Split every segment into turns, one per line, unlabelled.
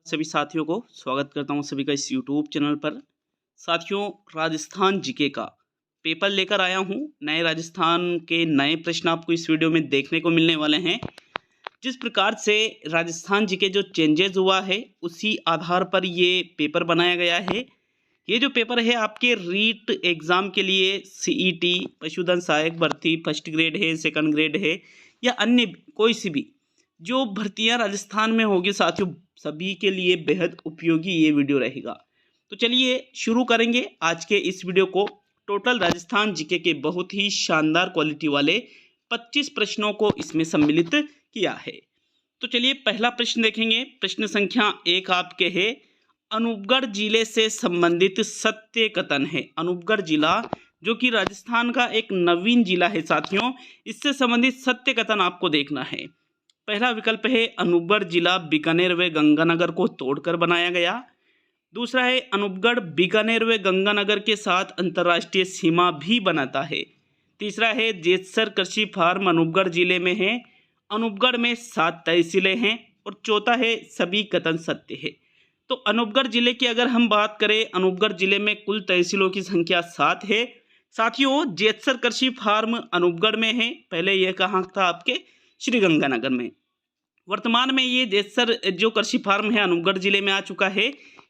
सभी साथियों को स्वागत करता हूं सभी का इस यूट्यूब चैनल पर। साथियों, राजस्थान जीके का पेपर लेकर आया हूं। नए राजस्थान के नए प्रश्न आपको इस वीडियो में देखने को मिलने वाले हैं। जिस प्रकार से राजस्थान जीके जो चेंजेस हुआ है उसी आधार पर ये पेपर बनाया गया है। ये जो पेपर है आपके रीट एग्ज़ाम के लिए सीईटी, पशुधन सहायक भर्ती फर्स्ट ग्रेड है, सेकंड ग्रेड है या अन्य कोई सी भी जो भर्तियां राजस्थान में होगी साथियों, सभी के लिए बेहद उपयोगी ये वीडियो रहेगा। तो चलिए शुरू करेंगे आज के इस वीडियो को। टोटल राजस्थान जीके के बहुत ही शानदार क्वालिटी वाले 25 प्रश्नों को इसमें सम्मिलित किया है। तो चलिए पहला प्रश्न देखेंगे। प्रश्न संख्या 1 आपके है, अनूपगढ़ जिले से संबंधित सत्य कथन है। अनूपगढ़ जिला जो कि राजस्थान का एक नवीन जिला है साथियों, इससे संबंधित सत्य कथन आपको देखना है। पहला विकल्प है, अनूपगढ़ जिला बीकानेर व गंगानगर को तोड़कर बनाया गया। दूसरा है, अनूपगढ़ बीकानेर व गंगानगर के साथ अंतर्राष्ट्रीय सीमा भी बनाता है। तीसरा है, जेतसर कृषि फार्म अनूपगढ़ जिले में है। अनूपगढ़ में 7 तहसीलें हैं। और चौथा है, सभी कथन सत्य है। तो अनूपगढ़ जिले की अगर हम बात करें, अनूपगढ़ जिले में कुल तहसीलों की संख्या 7 है। साथियों, जेतसर कृषि फार्म अनूपगढ़ में है। पहले यह कहाँ था? आपके श्रीगंगानगर में। वर्तमान में ये जेतसर जो कृषि फार्म है अनूपगढ़ जिले में आ चुका है।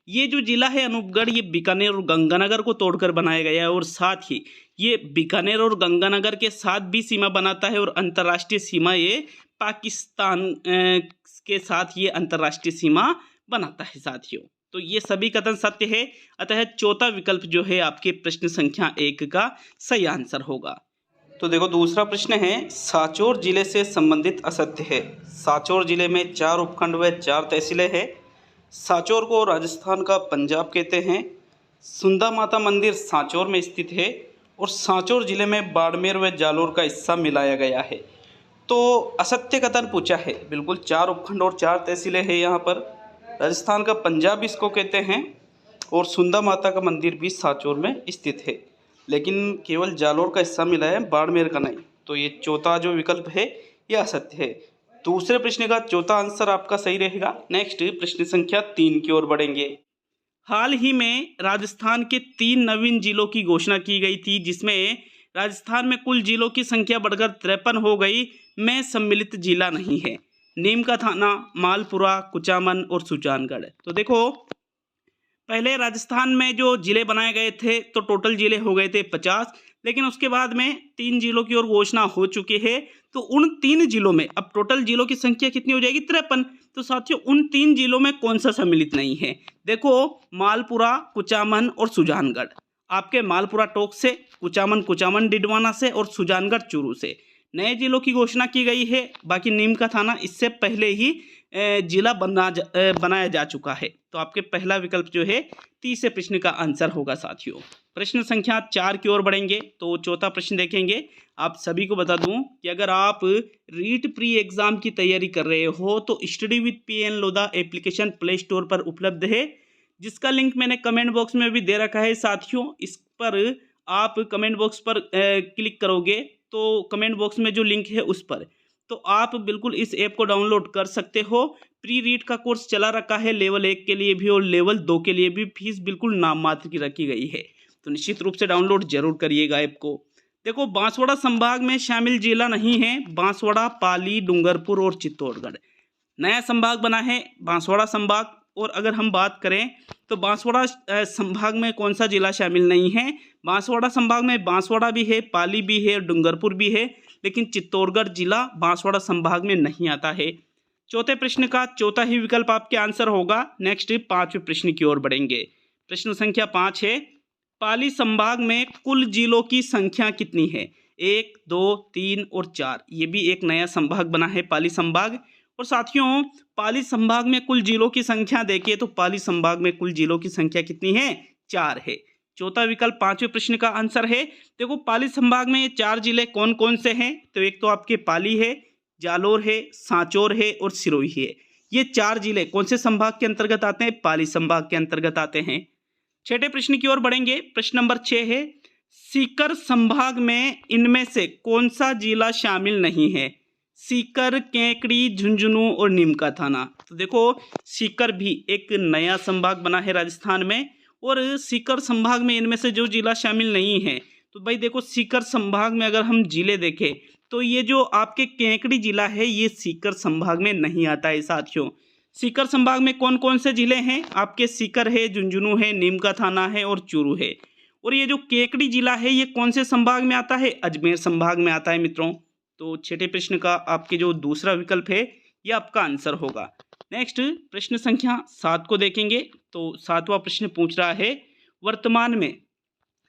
ये जो जिला है अनूपगढ़, ये बीकानेर और गंगानगर को तोड़कर बनाया गया है और साथ ही ये बीकानेर और गंगानगर के साथ भी सीमा बनाता है और अंतर्राष्ट्रीय सीमा ये पाकिस्तान के साथ ये अंतर्राष्ट्रीय सीमा बनाता है साथियों। तो ये सभी कथन सत्य है। अतः चौथा विकल्प जो है आपके प्रश्न संख्या 1 का सही आंसर होगा। तो देखो दूसरा प्रश्न है, सांचौर जिले से संबंधित असत्य है। सांचौर जिले में 4 उपखंड व 4 तहसीलें हैं। सांचौर को राजस्थान का पंजाब कहते हैं। सुंदा माता मंदिर सांचौर में स्थित है और सांचौर जिले में बाड़मेर व जालोर का हिस्सा मिलाया गया है। तो असत्य कथन पूछा है। बिल्कुल 4 उपखंड और 4 तहसीलें हैं यहाँ पर। राजस्थान का पंजाब इसको कहते हैं और सुंदा माता का मंदिर भी सांचौर में स्थित है, लेकिन केवल जालोर का हिस्सा मिला है, बाड़मेर का नहीं। तो ये चौथा जो विकल्प है यह असत्य है। दूसरे प्रश्न का चौथा आंसर आपका सही रहेगा। नेक्स्ट प्रश्न संख्या 3 की ओर बढ़ेंगे। हाल ही में राजस्थान के 3 नवीन जिलों की घोषणा की गई थी, जिसमें राजस्थान में कुल जिलों की संख्या बढ़कर 53 हो गई में सम्मिलित जिला नहीं है। नीम का थाना, मालपुरा, कुचामन और सुजानगढ़। तो देखो पहले राजस्थान में जो जिले बनाए गए थे तो टोटल जिले हो गए थे 50, लेकिन उसके बाद में 3 जिलों की ओर घोषणा हो चुकी है। तो उन 3 जिलों में अब टोटल जिलों की संख्या कितनी हो जाएगी? 53। तो साथियों उन 3 जिलों में कौन सा सम्मिलित नहीं है? देखो, मालपुरा, कुचामन और सुजानगढ़। आपके मालपुरा टोंक से, कुचामन डिडवाना से और सुजानगढ़ चूरू से नए जिलों की घोषणा की गई है। बाकी नीम का थाना इससे पहले ही जिला बनाया जा चुका है। तो आपके पहला विकल्प जो है तीसरे प्रश्न का आंसर होगा साथियों। प्रश्न संख्या 4 की ओर बढ़ेंगे। तो चौथा प्रश्न देखेंगे। आप सभी को बता दूं कि अगर आप रीट प्री एग्जाम की तैयारी कर रहे हो तो study with PN Lodha application play store पर उपलब्ध है, जिसका लिंक मैंने कमेंट बॉक्स में भी दे रखा है साथियों। इस पर आप कमेंट बॉक्स पर क्लिक करोगे तो कमेंट बॉक्स में जो लिंक है उस पर तो आप बिल्कुल इस ऐप को डाउनलोड कर सकते हो। प्री रीड का कोर्स चला रखा है लेवल 1 के लिए भी और लेवल 2 के लिए भी। फीस बिल्कुल नाम मात्र की रखी गई है, तो निश्चित रूप से डाउनलोड जरूर करिएगा ऐप को। देखो, बांसवाड़ा संभाग में शामिल जिला नहीं है बांसवाड़ा, पाली, डूंगरपुर और चित्तौड़गढ़। नया संभाग बना है बांसवाड़ा संभाग। और अगर हम बात करें तो बांसवाड़ा संभाग में कौन सा जिला शामिल नहीं है? बांसवाड़ा संभाग में बांसवाड़ा भी है, पाली भी है, डूंगरपुर भी है, लेकिन चित्तौड़गढ़ जिला बांसवाड़ा संभाग में नहीं आता है। चौथे प्रश्न का चौथा ही विकल्प आपके आंसर होगा। नेक्स्ट 5वें प्रश्न की ओर बढ़ेंगे। प्रश्न संख्या 5 है, पाली संभाग में कुल जिलों की संख्या कितनी है? 1, 2, 3 और 4। ये भी एक नया संभाग बना है पाली संभाग। और साथियों पाली संभाग में कुल जिलों की संख्या देखिए तो पाली संभाग में कुल जिलों की संख्या कितनी है? 4 है। चौथा विकल्प 5वें प्रश्न का आंसर है। देखो, पाली संभाग में ये 4 जिले कौन कौन से हैं? तो एक तो आपके पाली है, जालोर है, सांचौर है और सिरोही है। ये 4 जिले कौन से संभाग के अंतर्गत आते हैं? पाली संभाग के अंतर्गत आते हैं। छठे प्रश्न की ओर बढ़ेंगे। प्रश्न नंबर 6 है, सीकर संभाग में इनमें से कौन सा जिला शामिल नहीं है? सीकर, केकड़ी, झुंझुनू और नीम का थाना। तो देखो सीकर भी एक नया संभाग बना है राजस्थान में, और सीकर संभाग में इनमें से जो जिला शामिल नहीं है, तो भाई देखो सीकर संभाग में अगर हम जिले देखें तो ये जो आपके केकड़ी जिला है ये सीकर संभाग में नहीं आता है साथियों। सीकर संभाग में कौन कौन से जिले हैं आपके? सीकर है, झुंझुनू है, नीम का थाना है और चूरू है। और ये जो केकड़ी जिला है ये कौन से संभाग में आता है? अजमेर संभाग में आता है मित्रों। तो छठे प्रश्न का आपके जो दूसरा विकल्प है ये आपका आंसर होगा। नेक्स्ट प्रश्न संख्या 7 को देखेंगे। तो 7वां प्रश्न पूछ रहा है, वर्तमान में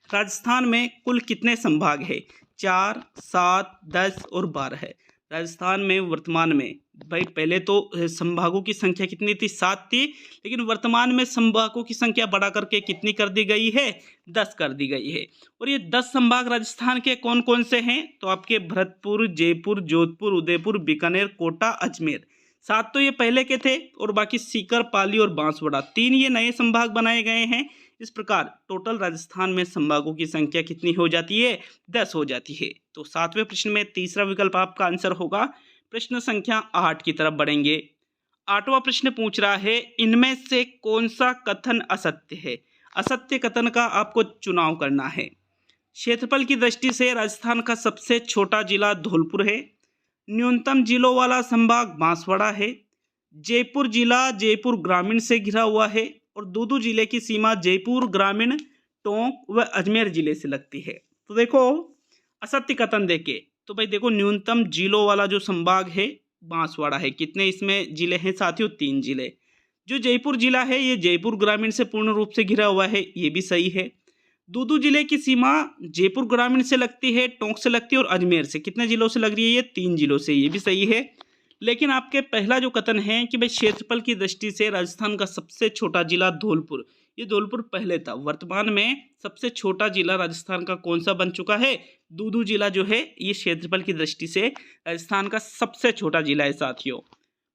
राजस्थान में कुल कितने संभाग है? 4, 7, 10 और 12 है। राजस्थान में वर्तमान में भाई पहले तो संभागों की संख्या कितनी थी? 7 थी, लेकिन वर्तमान में संभागों की संख्या बढ़ा करके कितनी कर दी गई है? 10 कर दी गई है। और ये 10 संभाग राजस्थान के कौन कौन से हैं? तो आपके भरतपुर, जयपुर, जोधपुर, उदयपुर, बीकानेर, कोटा, अजमेर। 7 तो ये पहले के थे, और बाकी सीकर, पाली और बांसवाड़ा 3 ये नए संभाग बनाए गए हैं। इस प्रकार टोटल राजस्थान में संभागों की संख्या कितनी हो जाती है? 10 हो जाती है। तो 7वें प्रश्न में तीसरा विकल्प आपका आंसर होगा। प्रश्न संख्या 8 की तरफ बढ़ेंगे। 8वां प्रश्न पूछ रहा है, इनमें से कौन सा कथन असत्य है? असत्य कथन का आपको चुनाव करना है। क्षेत्रफल की दृष्टि से राजस्थान का सबसे छोटा जिला धौलपुर है। न्यूनतम जिलों वाला संभाग बांसवाड़ा है। जयपुर जिला जयपुर ग्रामीण से घिरा हुआ है, और दूदू जिले की सीमा जयपुर ग्रामीण, टोंक व अजमेर जिले से लगती है। तो देखो असत्य कथन देखे तो भाई देखो न्यूनतम जिलों वाला जो संभाग है बांसवाड़ा है। कितने इसमें जिले हैं साथियों? 3 जिले। जो जयपुर जिला है ये जयपुर ग्रामीण से पूर्ण रूप से घिरा हुआ है, ये भी सही है। दूदू जिले की सीमा जयपुर ग्रामीण से लगती है, टोंक से लगती है और अजमेर से। कितने जिलों से लग रही है? ये 3 जिलों से, ये भी सही है। लेकिन आपके पहला जो कथन है कि भाई क्षेत्रफल की दृष्टि से राजस्थान का सबसे छोटा जिला धौलपुर, ये धौलपुर पहले था। वर्तमान में सबसे छोटा जिला राजस्थान का कौन सा बन चुका है? दूदू जिला जो है ये क्षेत्रफल की दृष्टि से राजस्थान का सबसे छोटा जिला है साथियों।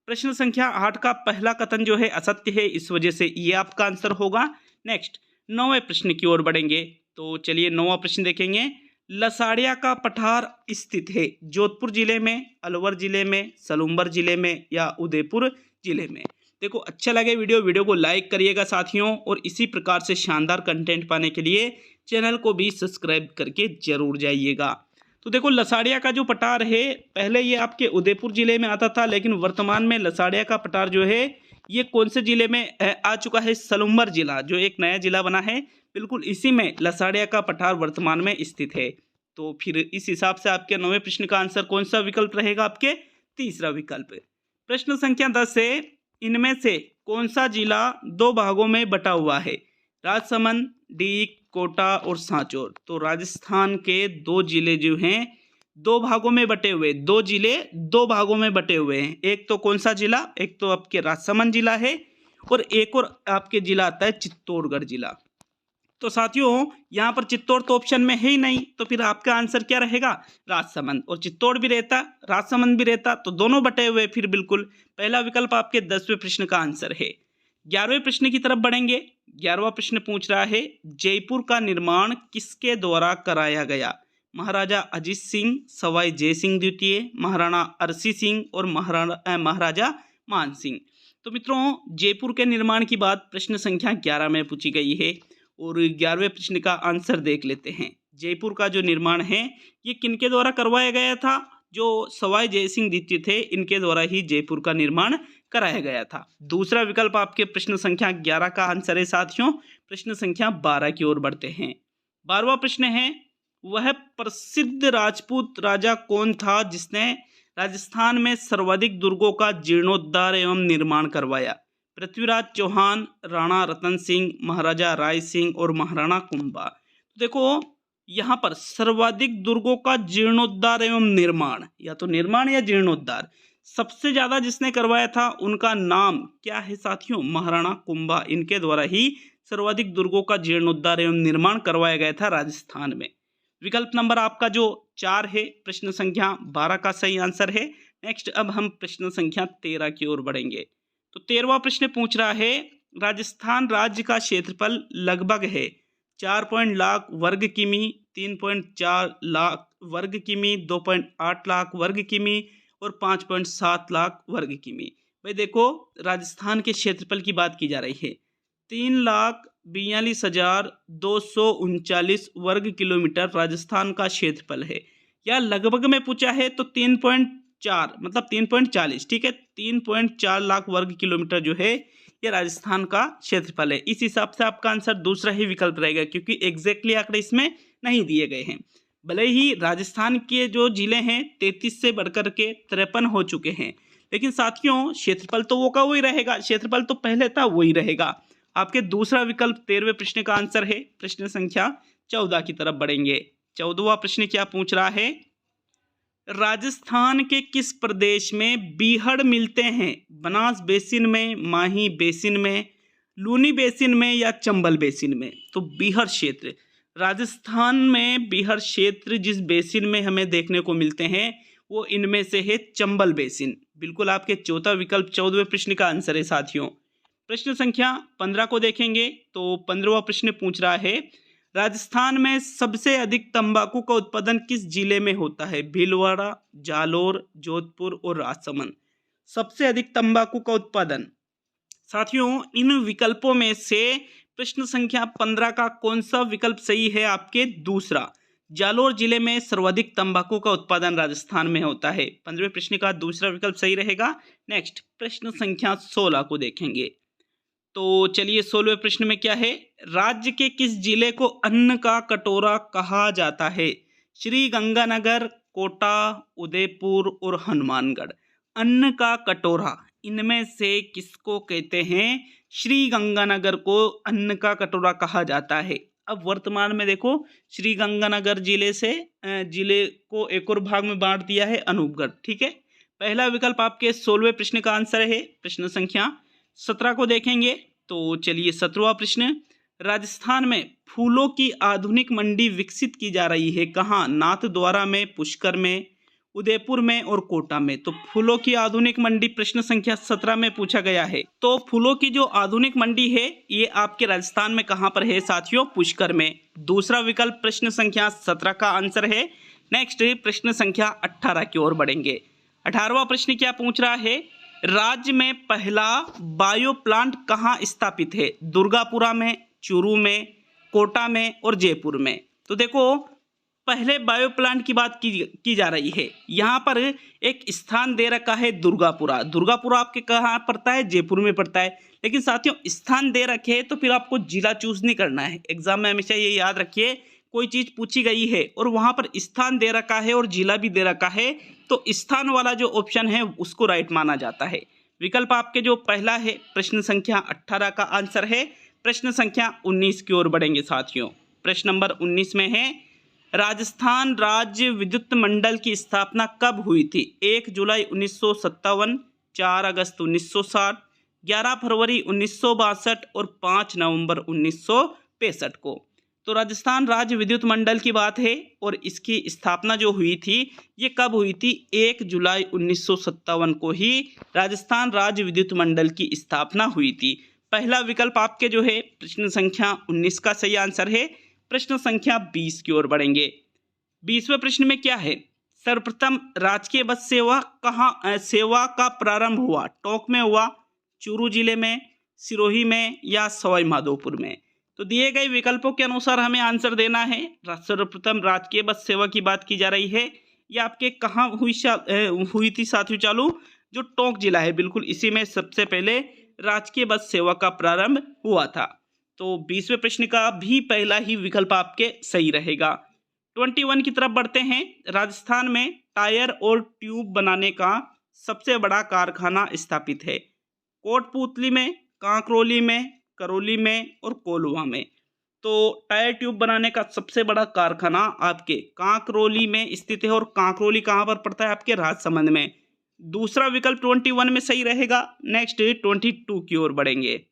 प्रश्न संख्या 8 का पहला कथन जो है असत्य है, इस वजह से ये आपका आंसर होगा। नेक्स्ट 9वें प्रश्न की ओर बढ़ेंगे। तो चलिए 9वां प्रश्न देखेंगे। लसाड़िया का पठार स्थित है जोधपुर जिले में, अलवर जिले में, सलूम्बर जिले में या उदयपुर जिले में? देखो अच्छा लगे वीडियो को लाइक करिएगा साथियों, और इसी प्रकार से शानदार कंटेंट पाने के लिए चैनल को भी सब्सक्राइब करके जरूर जाइएगा। तो देखो लसाड़िया का जो पठार है पहले ये आपके उदयपुर जिले में आता था, लेकिन वर्तमान में लसाड़िया का पठार जो है ये कौन से जिले में आ चुका है? सलूम्बर जिला, जो एक नया जिला बना है, बिल्कुल इसी में लसाड़िया का पठार वर्तमान में स्थित है। तो फिर इस हिसाब से आपके 9वें प्रश्न का आंसर कौन सा विकल्प रहेगा? आपके तीसरा विकल्प। प्रश्न संख्या 10 है, इनमें से कौन सा जिला 2 भागों में बटा हुआ है? राजसमंद, डीग, कोटा और सांचौर। तो राजस्थान के 2 जिले जो हैं 2 भागों में बटे हुए, 2 जिले 2 भागों में बटे हुए हैं। एक तो कौन सा जिला? एक तो आपके राजसमंद जिला है, और एक और आपके जिला आता है चित्तौड़गढ़ जिला। तो साथियों यहाँ पर चित्तौड़ तो ऑप्शन में है ही नहीं, तो फिर आपका आंसर क्या रहेगा? राजसमंद। और चित्तौड़ भी रहता, राजसमंद भी रहता, तो दोनों बटे हुए, फिर बिल्कुल पहला विकल्प आपके 10वें प्रश्न का आंसर है। 11वें प्रश्न की तरफ बढ़ेंगे। 11वां प्रश्न पूछ रहा है, जयपुर का निर्माण किसके द्वारा कराया गया? महाराजा अजीत सिंह, सवाई जय सिंह द्वितीय, महाराणा अरसी सिंह और महाराजा मान सिंह। तो मित्रों जयपुर के निर्माण की बात प्रश्न संख्या 11 में पूछी गई है, और 11वें प्रश्न का आंसर देख लेते हैं। जयपुर का जो निर्माण है ये किनके द्वारा करवाया गया था? जो सवाई जय सिंह द्वितीय थे, इनके द्वारा ही जयपुर का निर्माण कराया गया था। दूसरा विकल्प आपके प्रश्न संख्या 11 का आंसर है साथियों। प्रश्न संख्या 12 की ओर बढ़ते हैं। 12वां प्रश्न है, वह प्रसिद्ध राजपूत राजा कौन था जिसने राजस्थान में सर्वाधिक दुर्गों का जीर्णोद्धार एवं निर्माण करवाया? पृथ्वीराज चौहान, राणा रतन सिंह, महाराजा राय सिंह और महाराणा कुंभा। देखो यहाँ पर सर्वाधिक दुर्गों का जीर्णोद्धार एवं निर्माण, या तो निर्माण या जीर्णोद्धार, सबसे ज्यादा जिसने करवाया था उनका नाम क्या है साथियों? महाराणा कुंभा। इनके द्वारा ही सर्वाधिक दुर्गों का जीर्णोद्धार एवं निर्माण करवाया गया था राजस्थान में। विकल्प नंबर आपका जो 4 है प्रश्न संख्या 12 का सही आंसर है। नेक्स्ट अब हम प्रश्न संख्या 13 की ओर बढ़ेंगे। तो 13वां प्रश्न पूछ रहा है, राजस्थान राज्य का क्षेत्रफल लगभग है 4 लाख वर्ग किमी, 3.4 लाख वर्ग किमी, 2.8 लाख वर्ग किमी और 5.7 लाख वर्ग किमी। भाई देखो, राजस्थान के क्षेत्रफल की बात की जा रही है। 3,42,239 वर्ग किलोमीटर राजस्थान का क्षेत्रफल है। या लगभग में पूछा है तो 3.4 मतलब 3.40, ठीक है, 3.4 लाख वर्ग किलोमीटर जो है ये राजस्थान का क्षेत्रफल है। इस हिसाब से आपका आंसर दूसरा ही विकल्प रहेगा, क्योंकि एग्जैक्टली आंकड़े इसमें नहीं दिए गए हैं। भले ही राजस्थान के जो जिले हैं 33 से बढ़कर के 53 हो चुके हैं, लेकिन साथियों क्षेत्रफल तो वो का वही रहेगा, क्षेत्रफल तो पहले था वही रहेगा। आपके दूसरा विकल्प 13वें प्रश्न का आंसर है। प्रश्न संख्या 14 की तरफ बढ़ेंगे। 14वां प्रश्न क्या पूछ रहा है? राजस्थान के किस प्रदेश में बीहड़ मिलते हैं? बनास बेसिन में, माही बेसिन में, लूनी बेसिन में या चंबल बेसिन में? तो बीहड़ क्षेत्र, राजस्थान में बीहड़ क्षेत्र जिस बेसिन में हमें देखने को मिलते हैं वो इनमें से है चंबल बेसिन। बिल्कुल आपके चौथा विकल्प 14वें प्रश्न का आंसर है साथियों। प्रश्न संख्या 15 को देखेंगे तो 15वां प्रश्न पूछ रहा है, राजस्थान में सबसे अधिक तंबाकू का उत्पादन किस जिले में होता है? भीलवाड़ा, जालोर, जोधपुर और राजसमंद। सबसे अधिक तंबाकू का उत्पादन साथियों, इन विकल्पों में से प्रश्न संख्या 15 का कौन सा विकल्प सही है? आपके दूसरा, जालोर जिले में सर्वाधिक तंबाकू का उत्पादन राजस्थान में होता है। 15वें प्रश्न का दूसरा विकल्प सही रहेगा। नेक्स्ट प्रश्न संख्या 16 को देखेंगे तो चलिए 16वें प्रश्न में क्या है? राज्य के किस जिले को अन्न का कटोरा कहा जाता है? श्री गंगानगर, कोटा, उदयपुर और हनुमानगढ़। अन्न का कटोरा, इनमें से किसको कहते हैं? श्री गंगानगर को अन्न का कटोरा कहा जाता है। अब वर्तमान में देखो, श्री गंगानगर जिले से जिले को एक और भाग में बांट दिया है, अनूपगढ़, ठीक है। पहला विकल्प आपके 16वें प्रश्न का आंसर है। प्रश्न संख्या 17 को देखेंगे तो चलिए 17वां प्रश्न, राजस्थान में फूलों की आधुनिक मंडी विकसित की जा रही है कहाँ? नाथद्वारा में, पुष्कर में, उदयपुर में और कोटा में। तो फूलों की आधुनिक मंडी प्रश्न संख्या 17 में पूछा गया है। तो फूलों की जो आधुनिक मंडी है ये आपके राजस्थान में कहाँ पर है साथियों? पुष्कर में। दूसरा विकल्प प्रश्न संख्या 17 का आंसर है। नेक्स्ट प्रश्न संख्या 18 की ओर बढ़ेंगे। 18वां प्रश्न क्या पूछ रहा है? राज्य में पहला बायो प्लांट कहाँ स्थापित है? दुर्गापुरा में, चूरू में, कोटा में और जयपुर में। तो देखो, पहले बायो प्लांट की बात की जा रही है। यहाँ पर एक स्थान दे रखा है दुर्गापुरा। दुर्गापुरा आपके कहाँ पड़ता है? जयपुर में पड़ता है। लेकिन साथियों स्थान दे रखे हैं तो फिर आपको जिला चूज नहीं करना है। एग्जाम में हमेशा ये याद रखिए, कोई चीज पूछी गई है और वहां पर स्थान दे रखा है और जिला भी दे रखा है तो स्थान वाला जो ऑप्शन है उसको राइट माना जाता है। विकल्प आपके जो पहला है प्रश्न संख्या 18 का आंसर है। प्रश्न संख्या 19 की ओर बढ़ेंगे साथियों। प्रश्न नंबर 19 में है, राजस्थान राज्य विद्युत मंडल की स्थापना कब हुई थी? 1 जुलाई 1957, 4 अगस्त 1960, 11 फरवरी 1962 और 5 नवंबर 1965 को। तो राजस्थान राज्य विद्युत मंडल की बात है और इसकी स्थापना जो हुई थी ये कब हुई थी? 1 जुलाई 1957 को ही राजस्थान राज्य विद्युत मंडल की स्थापना हुई थी। पहला विकल्प आपके जो है प्रश्न संख्या 19 का सही आंसर है। प्रश्न संख्या 20 की ओर बढ़ेंगे। 20वें प्रश्न में क्या है? सर्वप्रथम राजकीय बस सेवा का प्रारंभ हुआ? टोंक में हुआ, चूरू जिले में, सिरोही में या सवाई माधोपुर में? तो दिए गए विकल्पों के अनुसार हमें आंसर देना है। सर्वप्रथम राजकीय बस सेवा की बात की जा रही है, ये आपके कहाँ हुई थी साथियों चालू? जो टोंक जिला है, बिल्कुल इसी में सबसे पहले राजकीय बस सेवा का प्रारंभ हुआ था। तो 20वें प्रश्न का भी पहला ही विकल्प आपके सही रहेगा। 21 की तरफ बढ़ते हैं। राजस्थान में टायर और ट्यूब बनाने का सबसे बड़ा कारखाना स्थापित है? कोटपूतली में, कांकरोली में, करौली में और कोल्हुआ में। तो टायर ट्यूब बनाने का सबसे बड़ा कारखाना आपके कांकरोली में स्थित है और कांकरोली कहाँ पर पड़ता है? आपके राजसमंद में। दूसरा विकल्प 21 में सही रहेगा। नेक्स्ट 22 की ओर बढ़ेंगे।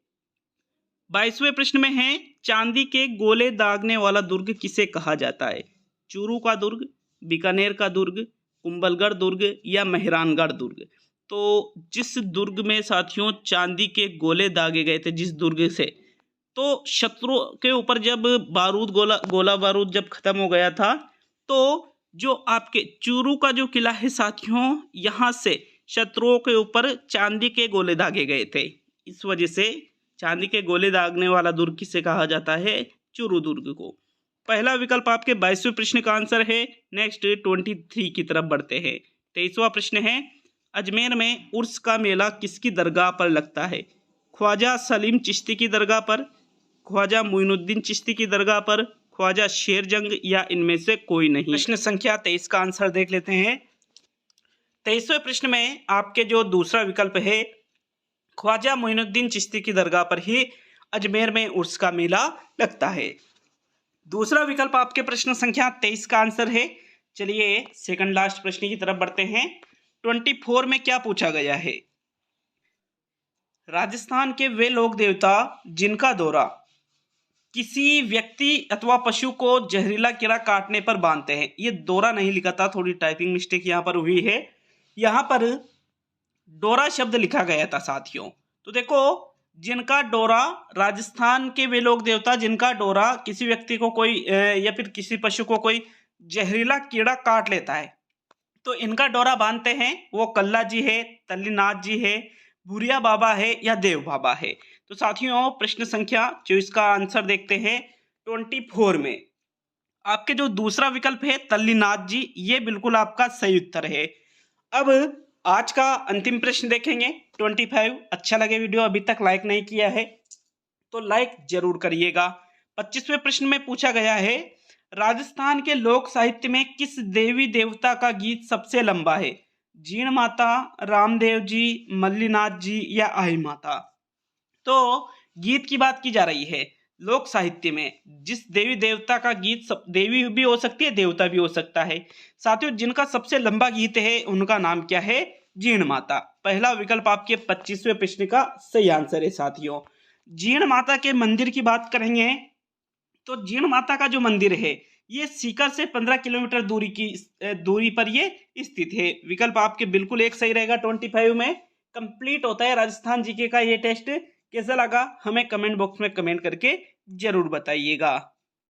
22वें प्रश्न में है, चांदी के गोले दागने वाला दुर्ग किसे कहा जाता है? चूरू का दुर्ग, बीकानेर का दुर्ग, कुंभलगढ़ दुर्ग या मेहरानगढ़ दुर्ग? तो जिस दुर्ग में साथियों चांदी के गोले दागे गए थे, जिस दुर्ग से, तो शत्रु के ऊपर जब गोला बारूद जब खत्म हो गया था तो जो आपके चूरू का जो किला है साथियों, यहाँ से शत्रुओं के ऊपर चांदी के गोले दागे गए थे। इस वजह से चांदी के गोले दागने वाला दुर्ग किसे कहा जाता है? चूरू दुर्ग को। पहला विकल्प आपके 22वें प्रश्न का आंसर है। नेक्स्ट 23 की तरफ बढ़ते हैं। 23वां प्रश्न है, अजमेर में उर्स का मेला किसकी दरगाह पर लगता है? ख्वाजा सलीम चिश्ती की दरगाह पर, ख्वाजा मोइनुद्दीन चिश्ती की दरगाह पर, ख्वाजा शेरजंग या इनमें से कोई नहीं। प्रश्न संख्या 23 का आंसर देख लेते हैं। 23वें प्रश्न में आपके जो दूसरा विकल्प है, ख्वाजा मोइनुद्दीन चिश्ती की दरगाह पर ही अजमेर में उर्स का मेला लगता है। दूसरा विकल्प आपके प्रश्न संख्या 23 का आंसर है। चलिए सेकंड लास्ट प्रश्न की तरफ बढ़ते हैं। 24 में क्या पूछा गया है? राजस्थान के वे लोक देवता जिनका दौरा किसी व्यक्ति अथवा पशु को जहरीला कीड़ा काटने पर बांधते हैं। ये दौरा नहीं लिखा था, थोड़ी टाइपिंग मिस्टेक यहाँ पर हुई है। यहाँ पर डोरा शब्द लिखा गया था साथियों। तो देखो, जिनका डोरा, राजस्थान के वे लोक देवता जिनका डोरा किसी व्यक्ति को कोई या फिर किसी पशु को कोई जहरीला कीड़ा काट लेता है, तो इनका डोरा बांधते हैं वो कल्ला जी है, तल्लीनाथ जी है, भूरिया बाबा है या देव बाबा है। तो साथियों प्रश्न संख्या 24 का आंसर देखते हैं। 24 में आपके जो दूसरा विकल्प है तल्लीनाथ जी, ये बिल्कुल आपका सही उत्तर है। अब आज का अंतिम प्रश्न देखेंगे 25। अच्छा लगे वीडियो, अभी तक लाइक नहीं किया है तो लाइक जरूर करिएगा। 25वें प्रश्न में पूछा गया है, राजस्थान के लोक साहित्य में किस देवी देवता का गीत सबसे लंबा है? जीण माता, रामदेव जी, मल्लीनाथ जी या आई माता। तो गीत की बात की जा रही है। लोक साहित्य में जिस देवी देवता का गीत, सब देवी भी हो सकती है, देवता भी हो सकता है साथियों, जिनका सबसे लंबा गीत है उनका नाम क्या है? जीण माता। पहला विकल्प आपके 25वें प्रश्न का सही आंसर है साथियों। जीण माता के मंदिर की बात करेंगे तो जीण माता का जो मंदिर है ये सीकर से 15 किलोमीटर दूरी पर ये स्थित है। विकल्प आपके बिल्कुल एक सही रहेगा। 25 में कंप्लीट होता है राजस्थान जीके का ये टेस्ट। कैसा लगा हमें कमेंट बॉक्स में कमेंट करके जरूर बताइएगा।